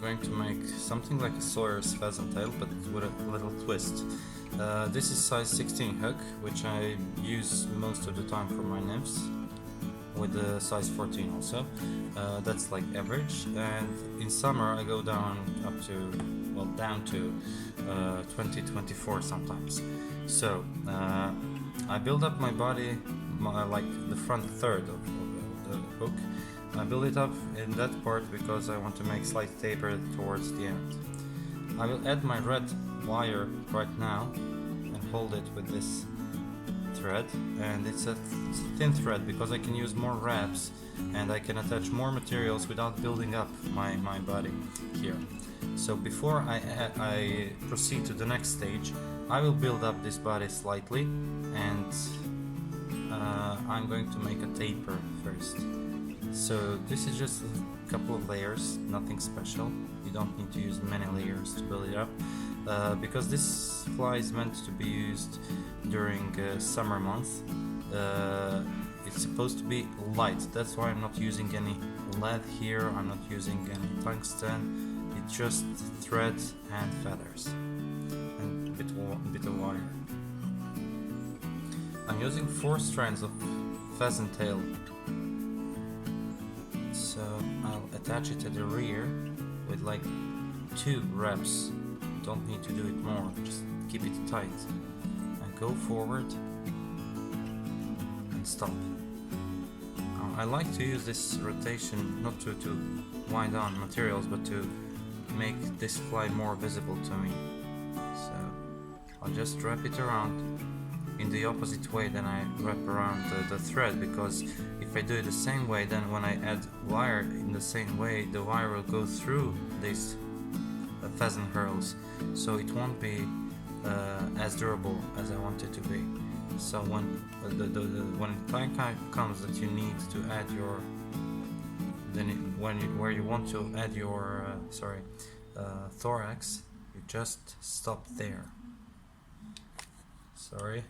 going to make something like a Sawyer's pheasant tail, but with a little twist. This is size 16 hook, which I use most of the time for my nymphs, with the size 14 also. That's like average, and in summer I go down to 20-24 sometimes. So I build up my body, like the front third of the hook. I build it up in that part because I want to make slight taper towards the end. I will add my red wire right now and hold it with this thread, and it's a thin thread because I can use more wraps and I can attach more materials without building up my body here. So before I proceed to the next stage, I will build up this body slightly, and I'm going to make a taper first. So this is just a couple of layers, nothing special. You don't need to use many layers to build it up, because this fly is meant to be used during summer months. It's supposed to be light, that's why I'm not using any lead here, I'm not using any tungsten. It's just thread and feathers and a bit of wire. I'm using 4 strands of pheasant tail, so I'll attach it to the rear with like 2 reps. Don't need to do it more, just keep it tight and go forward and stop. I like to use this rotation not to wind on materials, but to make this fly more visible to me. So I'll just wrap it around in the opposite way than I wrap around the thread, because if I do it the same way, then when I add wire in the same way, the wire will go through these pheasant hurls, so it won't be as durable as I want it to be. So when the time comes that you need to add your where you want to add your thorax, you just stop there. Sorry.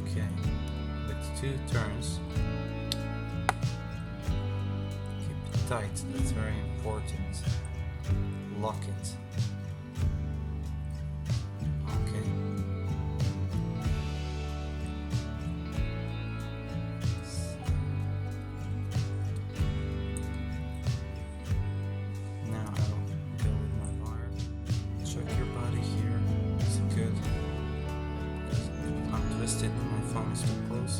Okay, with 2 turns. Keep it tight, that's very important. Lock it. Okay. Now I'll go with my wire. Check your body here. Is it good? I'm twisted, my phone is too close.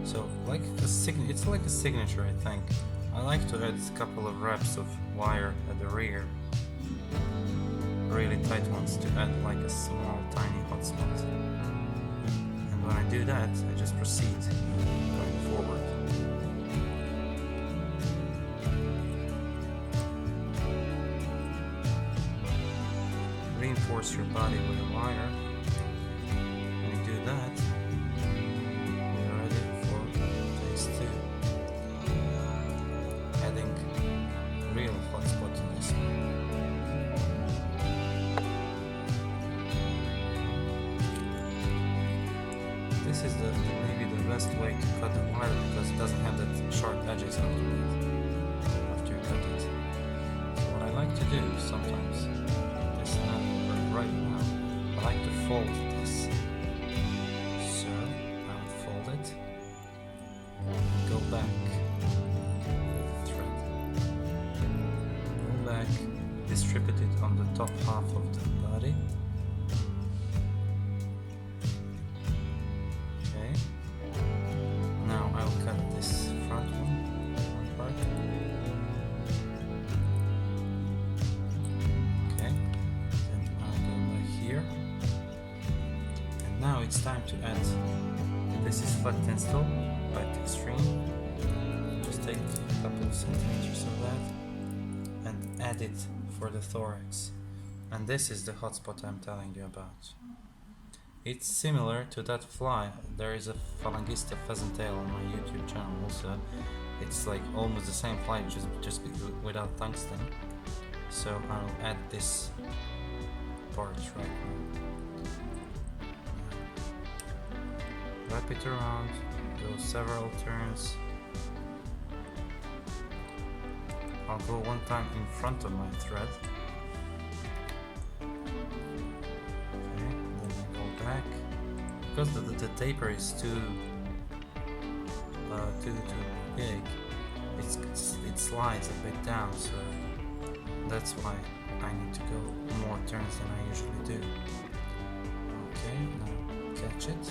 So like it's like a signature, I think. I like to add a couple of wraps of wire at the rear. Really tight ones to add like a small tiny hotspot. And when I do that, I just proceed going forward. Reinforce your body with a wire. When you do that, we're ready for phase 2. Adding real hotspot to this one. This is maybe the best way to cut the wire, because it doesn't have that sharp edges after you cut it. So what I like to do sometimes is right now I like to fold this. So I will fold it, go back with the thread, go back, distribute it on the top half of the body. Now I'll cut this front one part. Okay, then I'll go back here. And now it's time to add. This is flat tinsel, right extreme. Just take a couple of centimeters of that and add it for the thorax. And this is the hotspot I'm telling you about. It's similar to that fly. There is a Falangista pheasant tail on my YouTube channel also. It's like almost the same fly, just without tungsten. So I'll add this part right now. Wrap it around, go several turns. I'll go one time in front of my thread. Okay, then I go back. Because the taper is too big, it slides a bit down, so that's why I need to go more turns than I usually do. Okay, now catch it.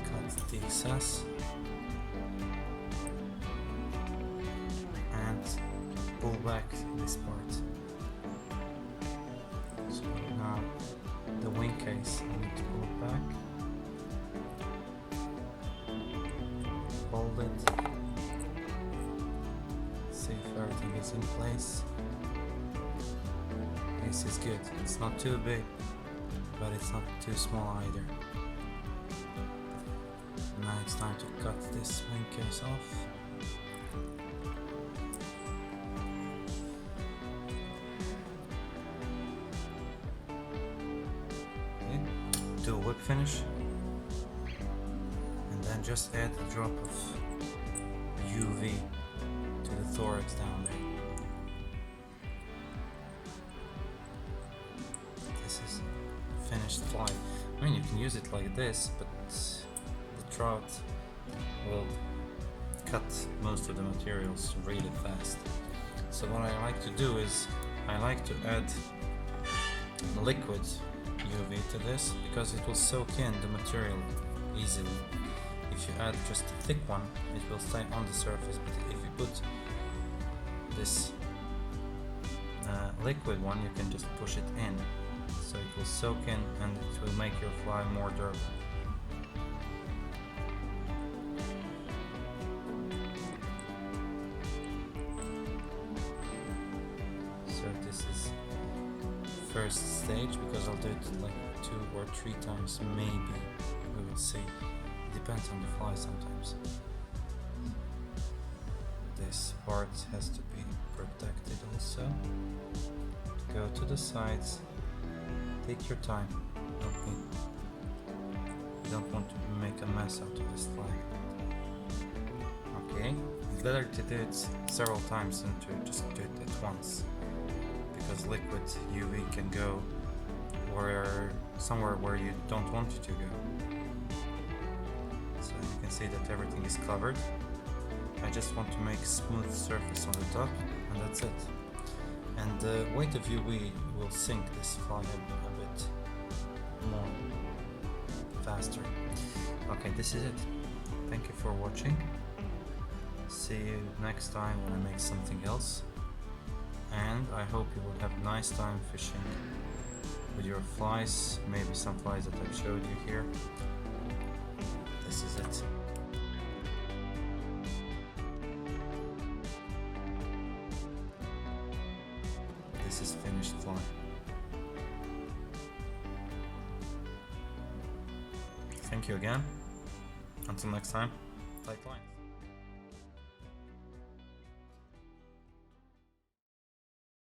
Cut the excess. And pull back this part. So now the wing case, I need to pull it back. Hold it. See if everything is in place. This is good. It's not too big, but it's not too small either. Now it's time to cut this wing case off. Okay. Do a whip finish. And then just add a drop of UV to the thorax down there. This is finished fly. I mean, you can use it like this, but the trout will cut most of the materials really fast. So what I like to do is I like to add liquid UV to this because it will soak in the material easily. If you add just a thick one, it will stay on the surface, but if you put this liquid one, you can just push it in, so it will soak in and it will make your fly more durable. So this is first stage, because I'll do it like 2 or 3 times maybe, we will see. Depends on the fly sometimes. This part has to be protected also. Go to the sides. Take your time. You don't want to make a mess out of this fly. Okay, it's better to do it several times than to just do it at once, because liquid UV can go somewhere where you don't want it to go. So you can see that everything is covered. I just want to make smooth surface on the top, and that's it. And the weight of UV will sink this fly a bit more faster. Okay, this is it. Thank you for watching. See you next time when I make something else. And I hope you will have a nice time fishing with your flies, maybe some flies that I've showed you here. This is it. This is finished fly. Thank you again. Until next time, tight line.